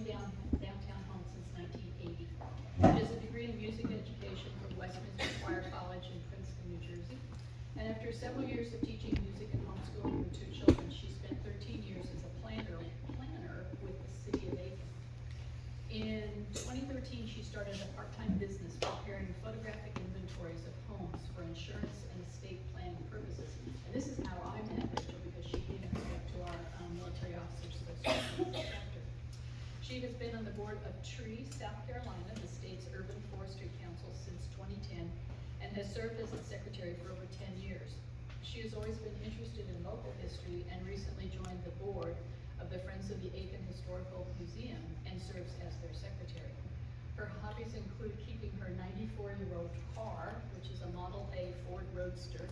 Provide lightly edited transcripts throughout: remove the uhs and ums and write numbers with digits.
downtown home since 1980. She has a degree in music education from Westminster Choir College in Princeton, New Jersey. And after several years of teaching music and homeschooling her two children, she spent 13 years as a planner with the city of Aiken. In 2013, she started a part-time business preparing photographic inventories of homes for insurance and estate planning purposes. And this is how I met Rachel, because she came and spoke to our military officers association chapter. She has been on the board of TREE, South Carolina, the state's urban forestry council, since 2010, and has served as its secretary for over 10 years. She has always been interested in local history and recently joined the board of the Friends of the Aiken Historical Museum and serves as their secretary. Her hobbies include keeping her 94-year-old car, which is a Model A Ford Roadster,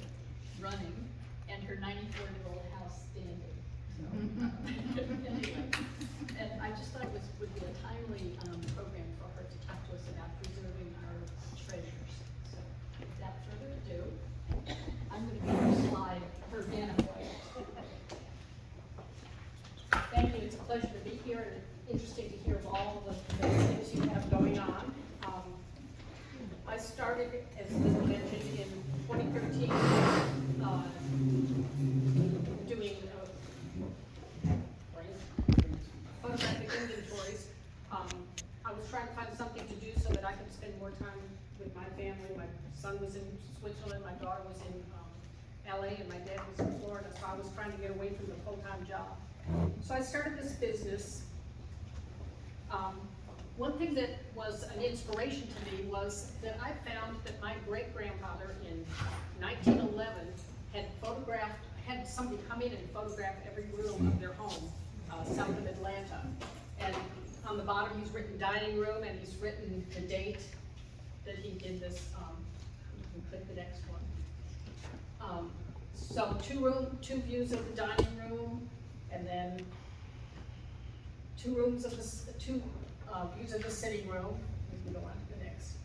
running, and her 94-year-old house standing. So, anyway, and I just thought it would be a timely program for her to talk to us about preserving our treasures. So, without further ado, I'm going to give her slide, her Vanavoy. Thank you. It's a pleasure to be here, and interesting to hear of all the things you have going on. I started, as Liz mentioned, in 2013, doing photographic inventories. I was trying to find something to do so that I could spend more time with my family. My son was in Switzerland, my daughter was in LA, and my dad was in Florida, so I was trying to get away from the full-time job. So I started this business. One thing that was an inspiration to me was that I found that my great-grandfather in 1911 had somebody come in and photograph every room of their home south of Atlanta. And on the bottom he's written dining room, and he's written the date that he did this. You can click the next one. So two views of the dining room, and then two views of the sitting room. We can go on to the next.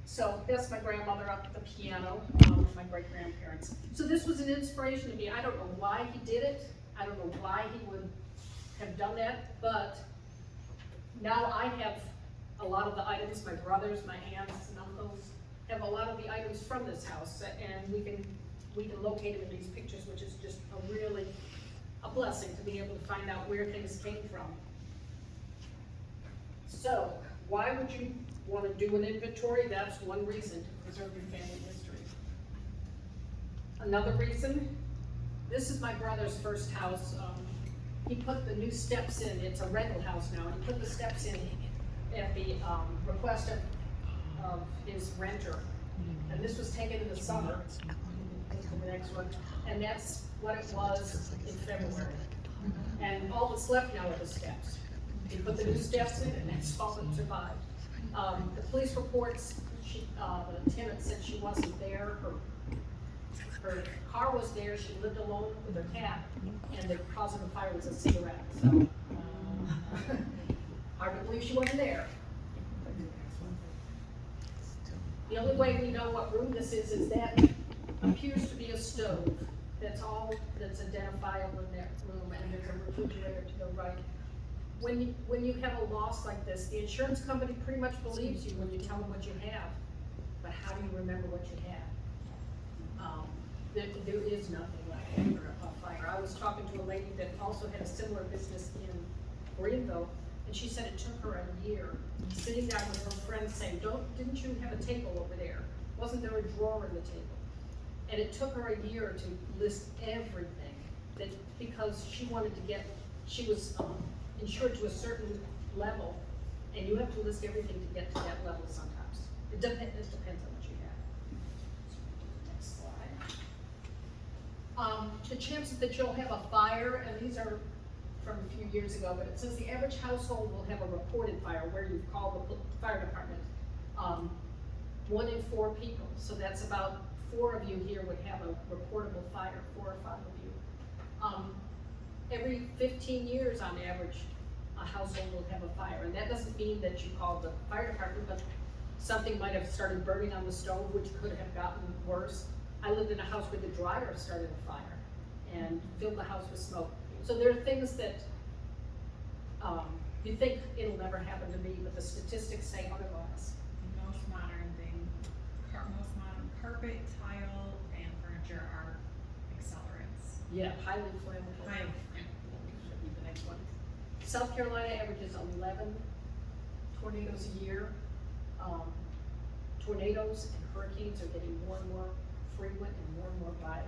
So that's my grandmother up at the piano, my great-grandparents. So this was an inspiration to me. I don't know why he did it. I don't know why he would have done that, but now I have a lot of the items. My brothers, my aunts and uncles have a lot of the items from this house, and we can locate them in these pictures, which is just a blessing to be able to find out where things came from. So, why would you want to do an inventory? That's one reason, to preserve your family history. Another reason, this is my brother's first house. He put the new steps in. It's a rental house now, and he put the steps in at the request of his renter. And this was taken in the summer. The next one, and that's what it was in February. And all that's left now are the steps. He put the new steps in, and that's all that survived. The police reports, the tenant said she wasn't there. Her car was there. She lived alone with her cat, and the cause of the fire was a cigarette. So hard to believe she wasn't there. The only way we know what room this is that appears to be a stove. That's all that's identifiable in that room, and there's a refrigerator to the right. When you have a loss like this, the insurance company pretty much believes you when you tell them what you have, but how do you remember what you have? There is nothing like after a fire. I was talking to a lady that also had a similar business in Greenville, and she said it took her a year sitting down with her friends saying, didn't you have a table over there? Wasn't there a drawer in the table? And it took her a year to list everything, because she wanted to she was insured to a certain level, and you have to list everything to get to that level sometimes. It depends on what you have. Next slide. The chances that you'll have a fire, and these are from a few years ago, but it says the average household will have a reported fire where you've called the fire department. 1 in 4 people, so that's about 4 of you here would have a reportable fire, 4 or 5 of you. Every 15 years on average, a household will have a fire, and that doesn't mean that you call the fire department, but something might have started burning on the stove, which could have gotten worse. I lived in a house where the dryer started a fire and filled the house with smoke. So there are things that You think it'll never happen to me, but the statistics say otherwise. Most modern carpet, tile, and furniture are accelerants. Yeah, highly flammable. Highly Should be the next one. South Carolina averages 11 tornadoes a year. Tornadoes and hurricanes are getting more and more frequent and more violent.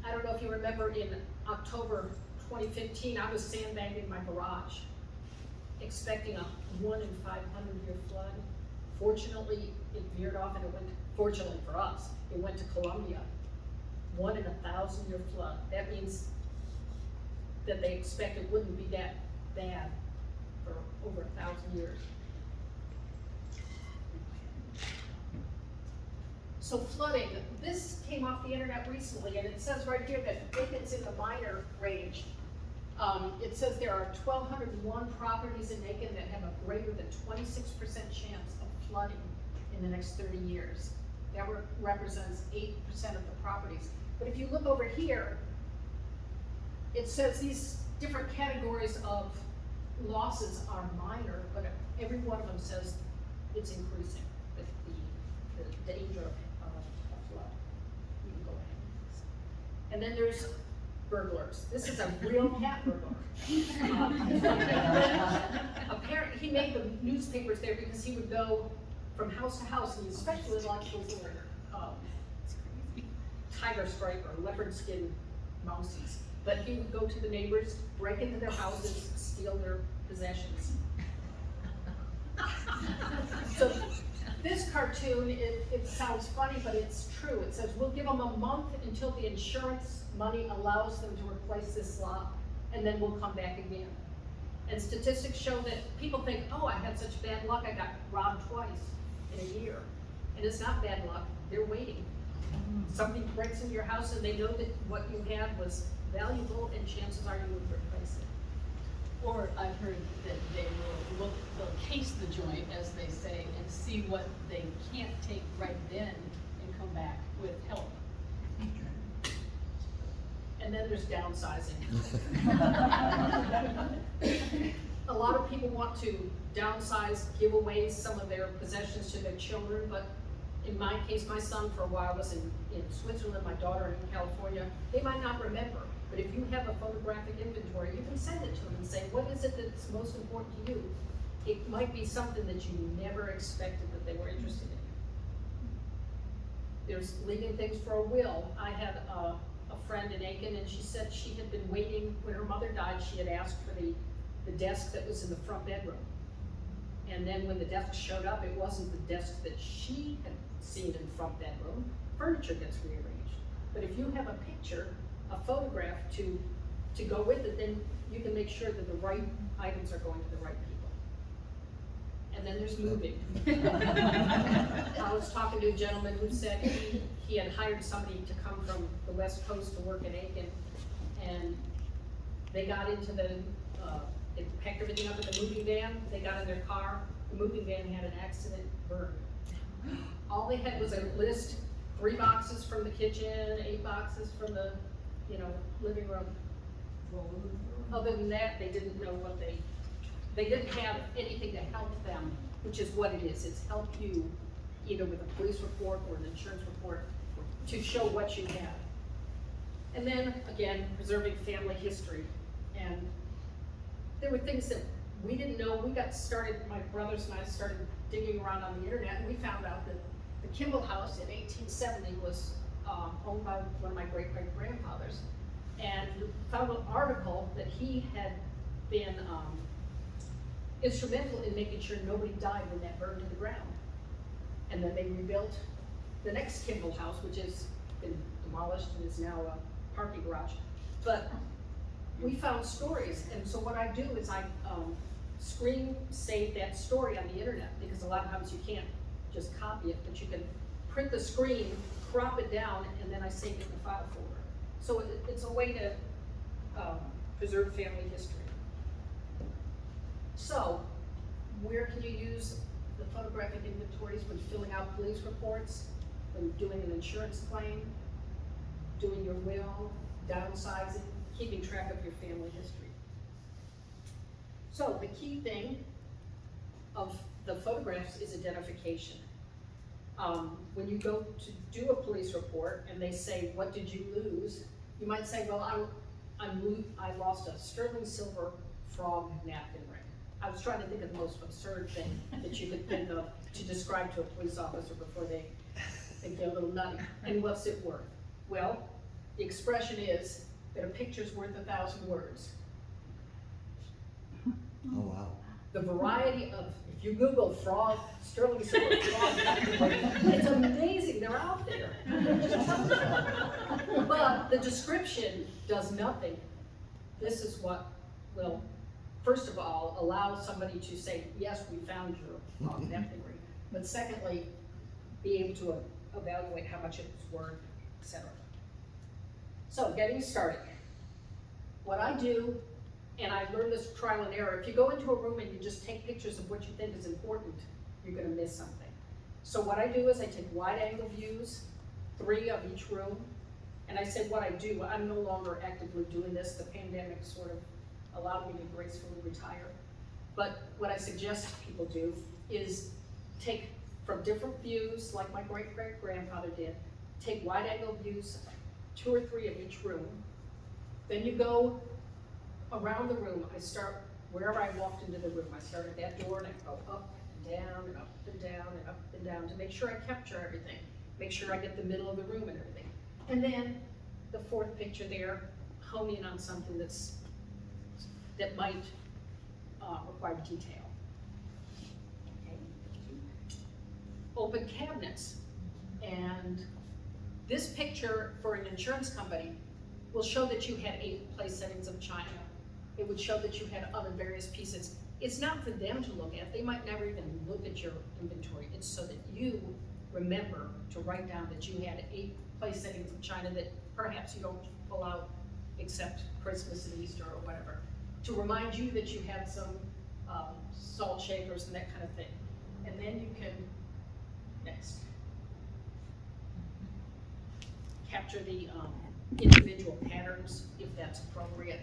I don't know if you remember in October 2015, I was sandbagging my garage, expecting a 1 in 500 year flood. Fortunately, it veered off and it went, fortunately for us, it went to Columbia. 1 in 1,000 year flood. That means that they expect it wouldn't be that bad for over 1,000 years. So flooding, this came off the internet recently, and it says right here that if it's in the minor range, it says there are 1,201 properties in Macon that have a greater than 26% chance of flooding in the next 30 years. That represents 8% of the properties. But if you look over here, it says these different categories of losses are minor, but every one of them says it's increasing with the danger of flood. You can go ahead. And then there's burglars. This is a real cat burglar. Apparently, he made the newspapers there because he would go from house to house, and he especially liked those little tiger stripe or leopard skin mousies. But he would go to the neighbors, break into their houses, steal their possessions. So this cartoon, it sounds funny, but it's true. It says, we'll give them a month until the insurance money allows them to replace this lot, and then we'll come back again. And statistics show that people think, oh, I had such bad luck, I got robbed twice in a year. And it's not bad luck, they're waiting. Somebody breaks into your house and they know that what you had was valuable, and chances are you would replace it. Or I've heard that they'll case the joint, as they say, and see what they can't take right then and come back with help. And then there's downsizing. A lot of people want to downsize, give away some of their possessions to their children, but in my case, my son for a while was in Switzerland, my daughter in California. They might not remember, but if you have a photographic inventory, you can send it to them and say, what is it that's most important to you? It might be something that you never expected that they were interested in. There's leaving things for a will. I had a friend in Aiken, and she said she had been waiting, when her mother died, she had asked for the desk that was in the front bedroom. And then when the desk showed up, it wasn't the desk that she had seen in the front bedroom. Furniture gets rearranged. But if you have a picture, a photograph to go with it, then you can make sure that the right items are going to the right people. And then there's moving. I was talking to a gentleman who said he had hired somebody to come from the West Coast to work in Aiken, and they got into they packed everything up in the moving van, they got in their car, the moving van had an accident, burned. All they had was a list, 3 boxes from the kitchen, 8 boxes from the, living room. Other than that, they didn't know what they didn't have anything to help them, which is what it is. It's help you either with a police report or an insurance report to show what you have. And then again, preserving family history. And there were things that we didn't know. We got started, my brothers and I started digging around on the internet, and we found out that the Kimball House in 1870 was owned by one of my great-great-grandfathers, and found an article that he had been instrumental in making sure nobody died when that burned to the ground. And then they rebuilt the next Kimball House, which has been demolished and is now a parking garage. But we found stories, and so what I do is I screen save that story on the internet, because a lot of times you can't just copy it, but you can print the screen, crop it down, and then I save it in the file folder. So it's a way to preserve family history. So, where can you use the photographic inventories? When filling out police reports, when doing an insurance claim, doing your will, downsizing, keeping track of your family history. So the key thing of the photographs is identification. When you go to do a police report and they say, what did you lose? You might say, well, I lost a sterling silver frog napkin ring. I was trying to think of the most absurd thing that you could think of to describe to a police officer before they think they're a little nutty. And what's it worth? Well, the expression is that a picture's worth 1,000 words. Oh, wow. The variety of, if you Google frog, sterling silver frog napkin ring, it's amazing, they're out there. But the description does nothing. This is what will, first of all, allow somebody to say, yes, we found your frog napkin ring. But secondly, be able to evaluate how much it was worth, etc. So getting started. What I do, and I learned this trial and error, if you go into a room and you just take pictures of what you think is important, you're gonna miss something. So what I do is I take wide angle views, 3 of each room, and I say what I do. I'm no longer actively doing this. The pandemic sort of allowed me to gracefully retire. But what I suggest people do is take from different views, like my great-great-grandfather did, take wide angle views, 2 or 3 of each room. Then you go around the room. I start wherever I walked into the room. I start at that door and I go up and down and up and down and up and down to make sure I capture everything. Make sure I get the middle of the room and everything. And then the 4th picture there, hone in on something that might require detail. Okay. Open cabinets. And this picture for an insurance company will show that you had 8 place settings of china. It would show that you had other various pieces. It's not for them to look at. They might never even look at your inventory. It's so that you remember to write down that you had 8 place settings of china that perhaps you don't pull out except Christmas and Easter or whatever. To remind you that you had some salt shakers and that kind of thing. And then you can, next, capture the individual patterns if that's appropriate,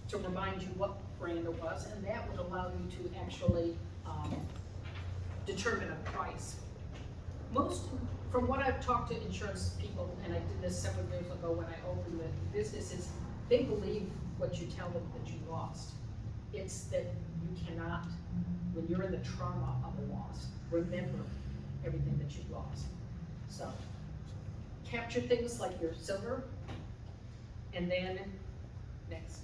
to remind you what brand it was, and that would allow you to actually determine a price. From what I've talked to insurance people, and I did this several years ago when I opened the business, is they believe what you tell them that you lost. It's that you cannot, when you're in the trauma of a loss, remember everything that you've lost. So, capture things like your silver, and then, next,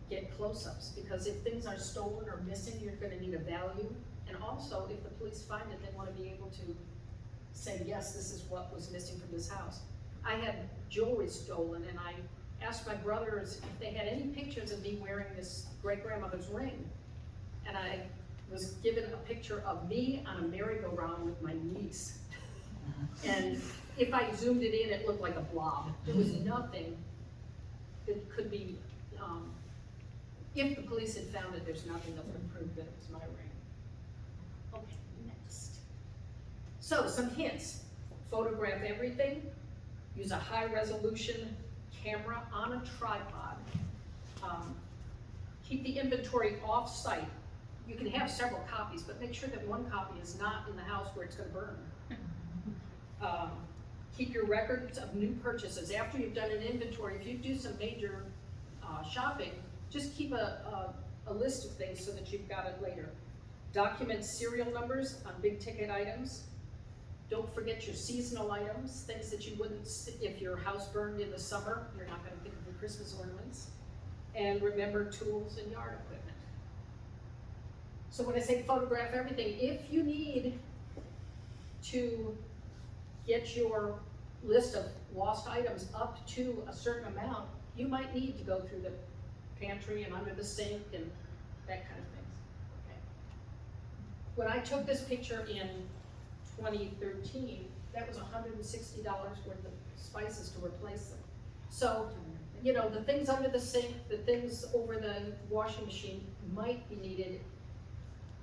get close-ups, because if things are stolen or missing, you're gonna need a value, and also, if the police find it, they wanna be able to say, yes, this is what was missing from this house. I had jewelry stolen, and I asked my brothers if they had any pictures of me wearing this great-grandmother's ring, and I was given a picture of me on a merry-go-round with my niece. And if I zoomed it in, it looked like a blob. There was nothing that could be, if the police had found it, there's nothing that would have proved that it was my ring. Okay, next. So, some hints. Photograph everything. Use a high-resolution camera on a tripod. Keep the inventory off-site. You can have several copies, but make sure that one copy is not in the house where it's going to burn. Keep your records of new purchases. After you've done an inventory, if you do some major shopping, just keep a list of things so that you've got it later. Document serial numbers on big ticket items. Don't forget your seasonal items, things that you wouldn't, if your house burned in the summer, you're not going to think of your Christmas ornaments. And remember tools and yard equipment. So when I say photograph everything, if you need to get your list of lost items up to a certain amount, you might need to go through the pantry and under the sink and that kind of things. Okay. When I took this picture in 2013, that was $160 worth of spices to replace them. So, you know, the things under the sink, the things over the washing machine might be needed.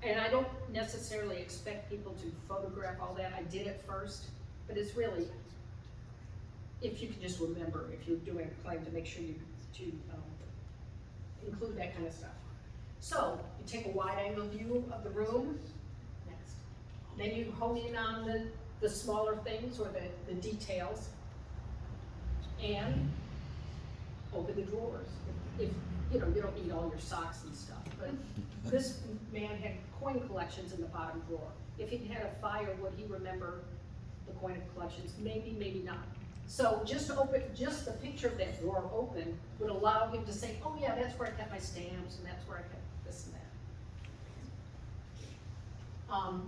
And I don't necessarily expect people to photograph all that. I did it first, but it's really, if you can just remember, if you're doing a claim, to make sure you include that kind of stuff. So, you take a wide angle view of the room, next. Then you hone in on the smaller things or the details. And open the drawers. If you know, you don't need all your socks and stuff, but this man had coin collections in the bottom drawer. If he'd had a fire, would he remember the coin collections? Maybe, maybe not. So just the picture of that drawer open would allow him to say, oh yeah, that's where I kept my stamps, and that's where I kept this and that.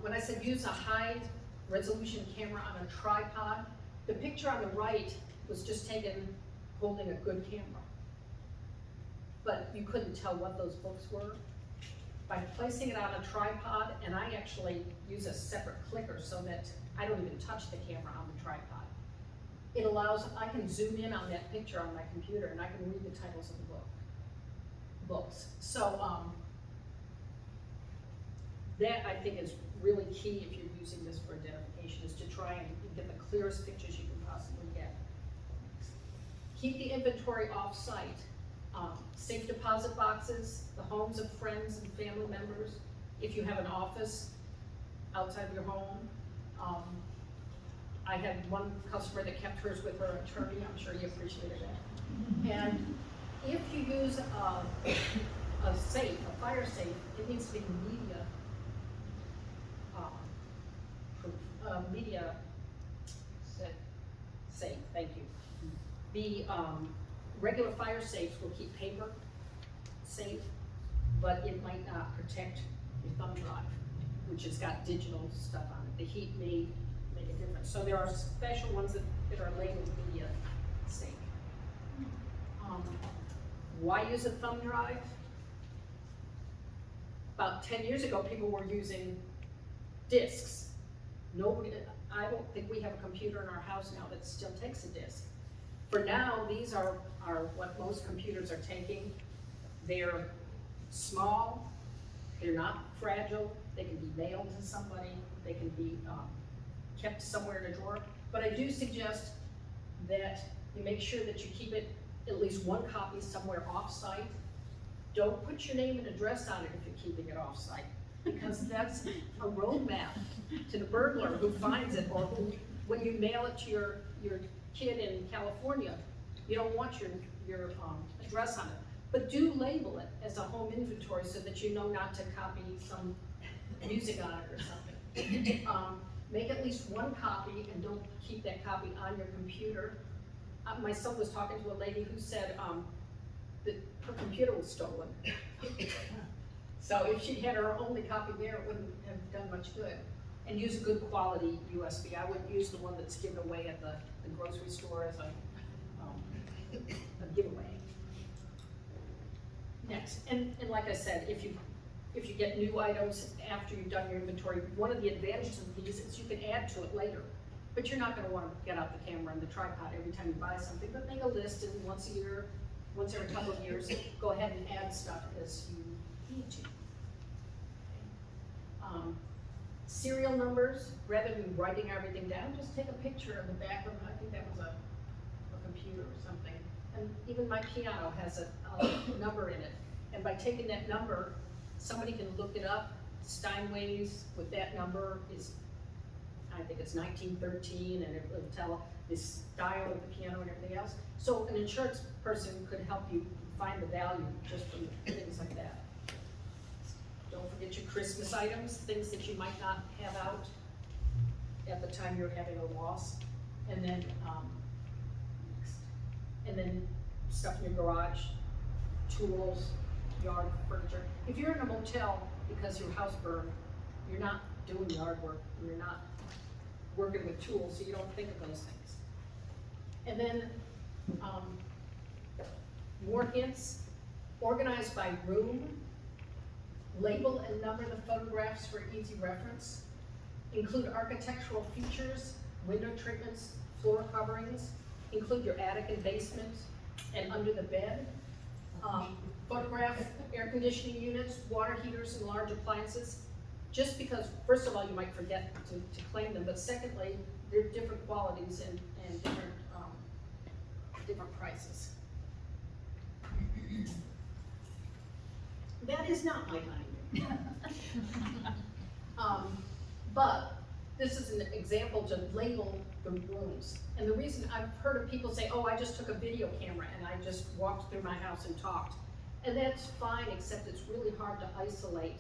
When I said use a high resolution camera on a tripod, the picture on the right was just taken holding a good camera. But you couldn't tell what those books were. By placing it on a tripod, and I actually use a separate clicker so that I don't even touch the camera on the tripod. It allows, I can zoom in on that picture on my computer and I can read the titles of the books. So that I think is really key if you're using this for identification, is to try and get the clearest pictures you can possibly get. Keep the inventory off-site. Safe deposit boxes, the homes of friends and family members. If you have an office outside of your home. I had one customer that kept hers with her attorney. I'm sure you appreciated that. And if you use a safe, a fire safe, it needs to be media proof, media safe, thank you. The regular fire safes will keep paper safe, but it might not protect your thumb drive, which has got digital stuff on it. The heat may make a difference. So there are special ones that are labeled media safe. Why use a thumb drive? About 10 years ago, people were using discs. Nobody, I don't think we have a computer in our house now that still takes a disc. For now, these are what most computers are taking. They're small, they're not fragile, they can be mailed to somebody, they can be kept somewhere in a drawer. But I do suggest that you make sure that you keep it, at least one copy somewhere off-site. Don't put your name and address on it if you're keeping it off-site, because that's a roadmap to the burglar who finds it, or who, when you mail it to your kid in California, you don't want your address on it. But do label it as a home inventory so that you know not to copy some music on it or something. Make at least one copy and don't keep that copy on your computer. My son was talking to a lady who said that her computer was stolen. So if she had her only copy there, it wouldn't have done much good. And use a good quality USB. I would use the one that's given away at the grocery store as a giveaway. Next, and like I said, if you get new items after you've done your inventory, one of the advantages of these is you can add to it later. But you're not going to want to get out the camera and the tripod every time you buy something, but make a list, and once every couple of years, go ahead and add stuff as you need to. Serial numbers, rather than writing everything down, just take a picture of the back of them. I think that was a computer or something. And even my piano has a number in it. And by taking that number, somebody can look it up. Steinway's with that number is, I think it's 1913, and it will tell the style of the piano and everything else. So an insurance person could help you find the value just from things like that. Don't forget your Christmas items, things that you might not have out at the time you're having a loss. And then stuff in your garage, tools, yard furniture. If you're in a motel because your house burned, you're not doing yard work, you're not working with tools, so you don't think of those things. And then more hints, organized by room, label and number the photographs for easy reference, include architectural features, window treatments, floor coverings, include your attic and basement and under the bed, photograph air conditioning units, water heaters, and large appliances, just because, first of all, you might forget to claim them, but secondly, they're different qualities and different prices. that is not my dining room. But this is an example to label the rooms. And the reason I've heard of people say, oh, I just took a video camera and I just walked through my house and talked. And that's fine, except it's really hard to isolate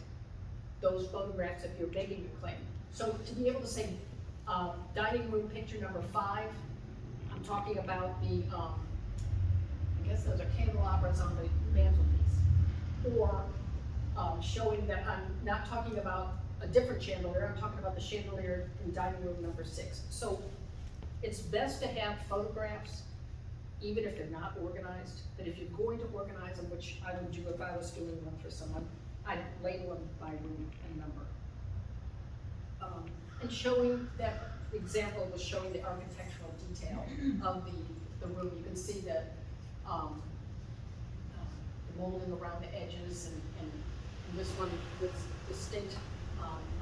those photographs if you're making a claim. So to be able to say, dining room picture number 5, I'm talking about the, I guess those are candelabras on the mantelpiece. Or showing that I'm not talking about a different chandelier, I'm talking about the chandelier in dining room number 6. So it's best to have photographs, even if they're not organized, but if you're going to organize them, which I would do if I was doing one for someone, I'd label them by room and number. And showing that example was showing the architectural detail of the room. You can see that the molding around the edges and this one with distinct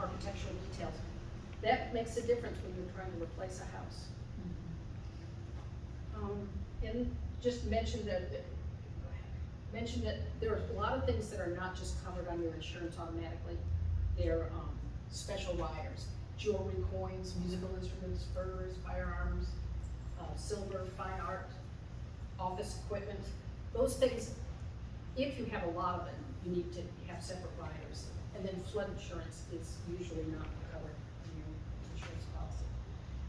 architectural details. That makes a difference when you're trying to replace a house. And just mention that there are a lot of things that are not just covered on your insurance automatically. They're special riders, jewelry, coins, musical instruments, furs, firearms, silver, fine art, office equipment. Those things, if you have a lot of it, you need to have separate riders. And then flood insurance is usually not covered in your insurance policy.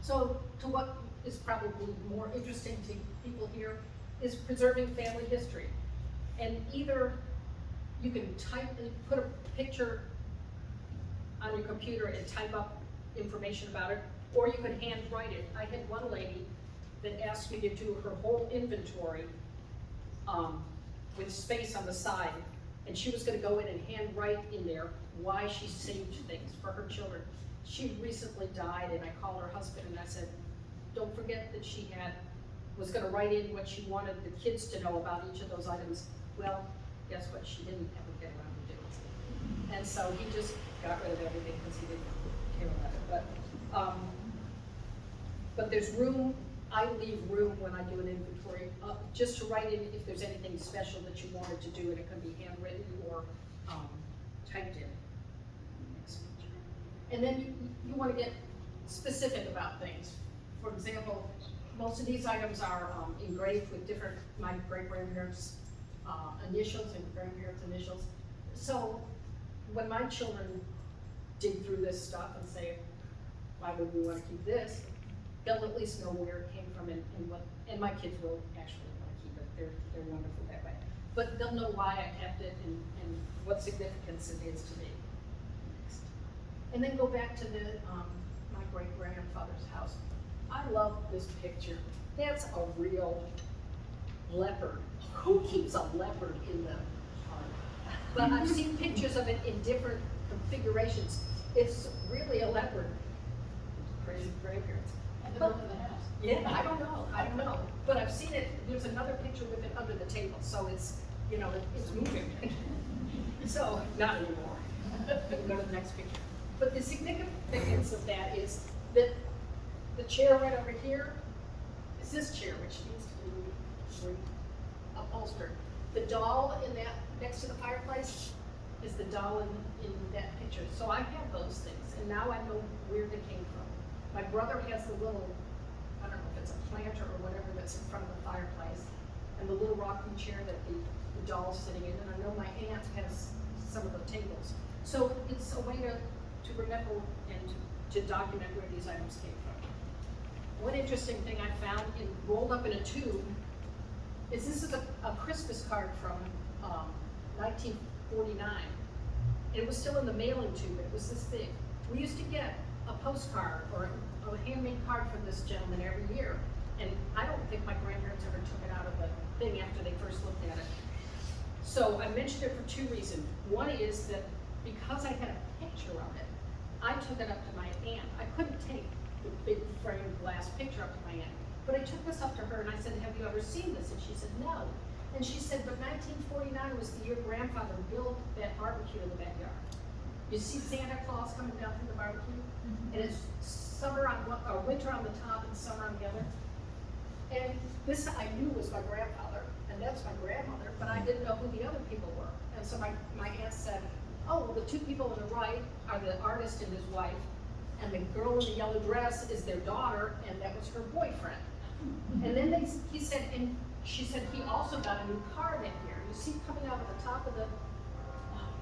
So to what is probably more interesting to people here is preserving family history. And either you can put a picture on your computer and type up information about it, or you can handwrite it. I had one lady that asked me to do her whole inventory with space on the side, and she was gonna go in and handwrite in there why she saved things for her children. She recently died, and I called her husband and I said, don't forget that she was gonna write in what she wanted the kids to know about each of those items. Well, guess what, she didn't ever get around to doing it. And so he just got rid of everything because he didn't care about it. But there's room, I leave room when I do an inventory, just to write in if there's anything special that you wanted to do, and it can be handwritten or typed in. And then you want to get specific about things. For example, most of these items are engraved with different, my great-grandparents' initials and grandparents' initials. So when my children dig through this stuff and say, why would we want to keep this? They'll at least know where it came from and my kids will actually want to keep it. They're wonderful that way. But they'll know why I kept it and what significance it is to me. And then go back to my great-grandfather's house. I love this picture. That's a real leopard. Who keeps a leopard in the park? But I've seen pictures of it in different configurations. It's really a leopard. Crazy grandparents. At the front of the house. Yeah, I don't know. But I've seen it, there's another picture with it under the table, so it's, it's moving. So, not anymore. We can go to the next picture. But the significance of that is that the chair right over here is this chair, which needs to be upholstered. The doll in that, next to the fireplace, is the doll in that picture. So I have those things, and now I know where they came from. My brother has the little, I don't know if it's a planter or whatever that's in front of the fireplace, and the little rocking chair that the doll's sitting in, and I know my aunt has some of the tables. So it's a way to remember and to document where these items came from. One interesting thing I found rolled up in a tube is this is a Christmas card from 1949. It was still in the mailing tube, it was this big. We used to get a postcard or a handmade card from this gentleman every year, and I don't think my grandparents ever took it out of the thing after they first looked at it. So I mentioned it for 2 reasons. One is that because I had a picture of it, I took it up to my aunt. I couldn't take the big framed glass picture up to my aunt, but I took this up to her and I said, have you ever seen this? And she said, no. And she said, but 1949 was the year grandfather built that barbecue in the backyard. You see Santa Claus coming down through the barbecue, and it's summer on one, or winter on the top and summer on the other. And this I knew was my grandfather, and and that's my grandmother, but I didn't know who the other people were. And so my aunt said, oh, well, the two people on the right are the artist and his wife, and the girl in the yellow dress is their daughter, and that was her boyfriend. And then he said, and she said, he also got a new car that year. You see coming out of the top of the,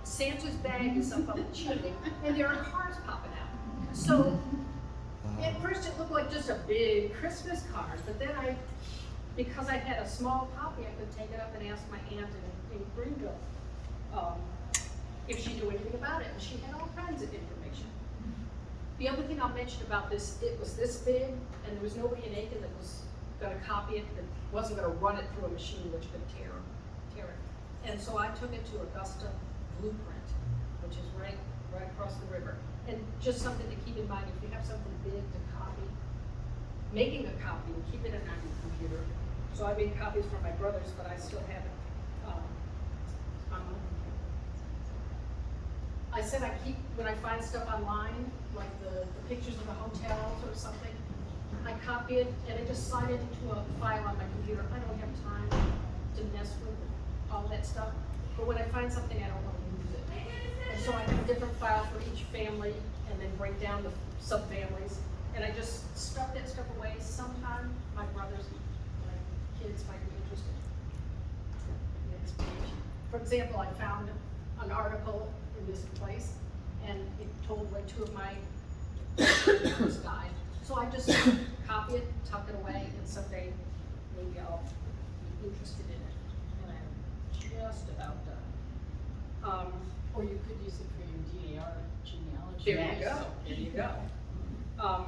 Santa's bag is up on the chimney, and there are cars popping out. So at first it looked like just a big Christmas card, but then because I had a small copy, I could take it up and ask my aunt in Greenville if she knew anything about it, and she had all kinds of information. The other thing I'll mention about this, it was this big, and there was nobody in Aiken that was gonna copy it, that wasn't gonna run it through a machine which could tear it. And so I took it to Augusta Blueprint, which is right across the river. And just something to keep in mind, if you have something big to copy, making a copy and keep it on your computer. So I made copies for my brothers, but I still have it on my computer. I said when I find stuff online, like the pictures of the hotels or something, I copy it and I just slide it into a file on my computer. I don't have time to mess with all that stuff. But when I find something, I don't want to lose it. And so I have a different file for each family and then break down the subfamilies. And I just stuff that stuff away. Sometime my brothers, my kids might be interested. Next page. For example, I found an article in this place and it told where two of my brothers died. So I just copy it, tuck it away, and someday maybe I'll be interested in it. And I'm just about done. Or you could use it for your DAR genealogy. There you go, there you go.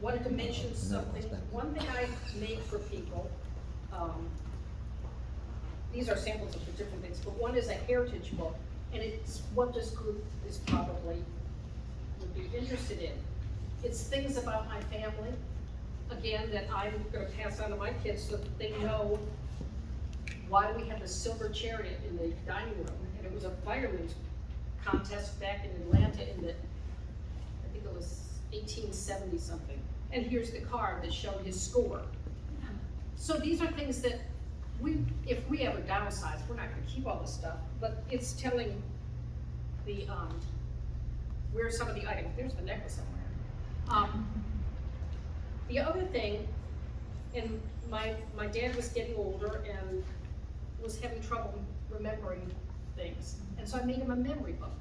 Wanted to mention something, one thing I made for people, these are samples of the different things, but one is a heritage book, and it's what this group is probably would be interested in. It's things about my family, again, that I'm gonna pass on to my kids so that they know why we have a silver chariot in the dining room. And it was a fireman's contest back in Atlanta in the, I think it was 1870 something. And here's the card that showed his score. So these are things that if we ever downsize, we're not gonna keep all this stuff, but it's telling the, where some of the items, there's the necklace somewhere. The other thing, and my dad was getting older and was having trouble remembering things, and so I made him a memory book.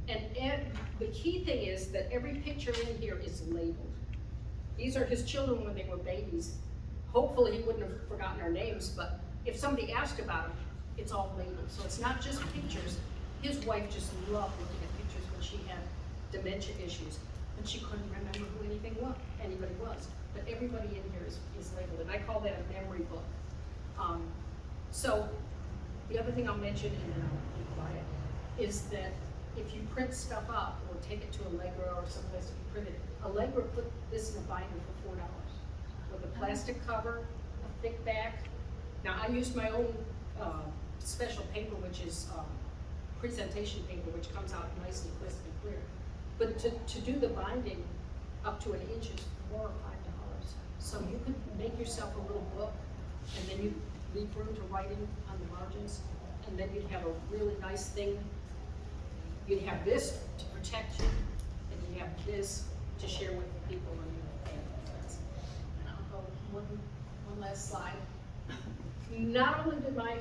And the key thing is that every picture in here is labeled. These are his children when they were babies. Hopefully he wouldn't have forgotten our names, but if somebody asked about him, it's all labeled. So it's not just pictures. His wife just loved looking at pictures when she had dementia issues. And she couldn't remember who anybody was. But everybody in here is labeled, and I call that a memory book. So the other thing I'll mention, and then I'll be quiet, is that if you print stuff up or take it to Allegra or someplace to be printed, Allegra put this in a binder for $4 with a plastic cover, a thick back. Now I used my own special paper, which is presentation paper, which comes out nice and crisp and clear. But to do the binding up to an inch is $4 or $5. So you could make yourself a little book, and then you leave room to write in on the margins, and then you'd have a really nice thing. You'd have this to protect you, and you'd have this to share with the people and your family friends. And I'll go one last slide. Not only did my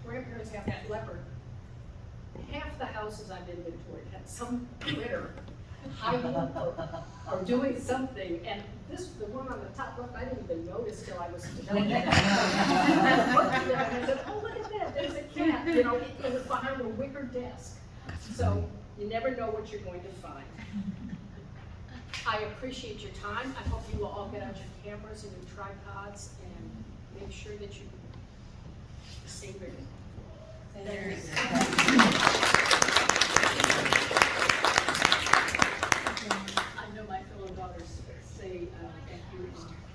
grandparents have that leopard, half the houses I've inventoried had some critter hiding or doing something, and the one on the top left, I didn't even notice till I was developing it. I looked at it and I said, oh, look at that, there's a cat, it was behind a wicker desk. So you never know what you're going to find. I appreciate your time. I hope you will all get out your cameras and your tripods and make sure that you savor it. I know my fellow daughters say thank you.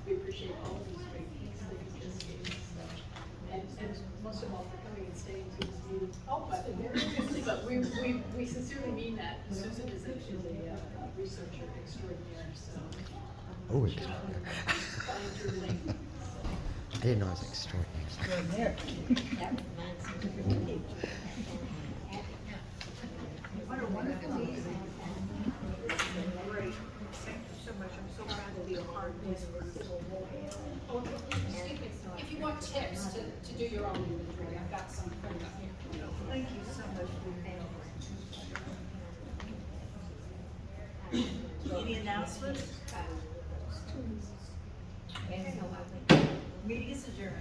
We appreciate all these great things that you just gave us. And most of all for coming and staying to this meeting. Oh, but very interesting. But we sincerely mean that. Susan is a researcher extraordinaire, so. Oh, find your link. I didn't know it was extraordinary. What a wonderful evening. Great. Thank you so much. I'm so proud to be a part of this group. Excuse me, if you want tips to do your own inventory, I've got some printed up here. Thank you so much for your help. Any announcements? Meeting is adjourned.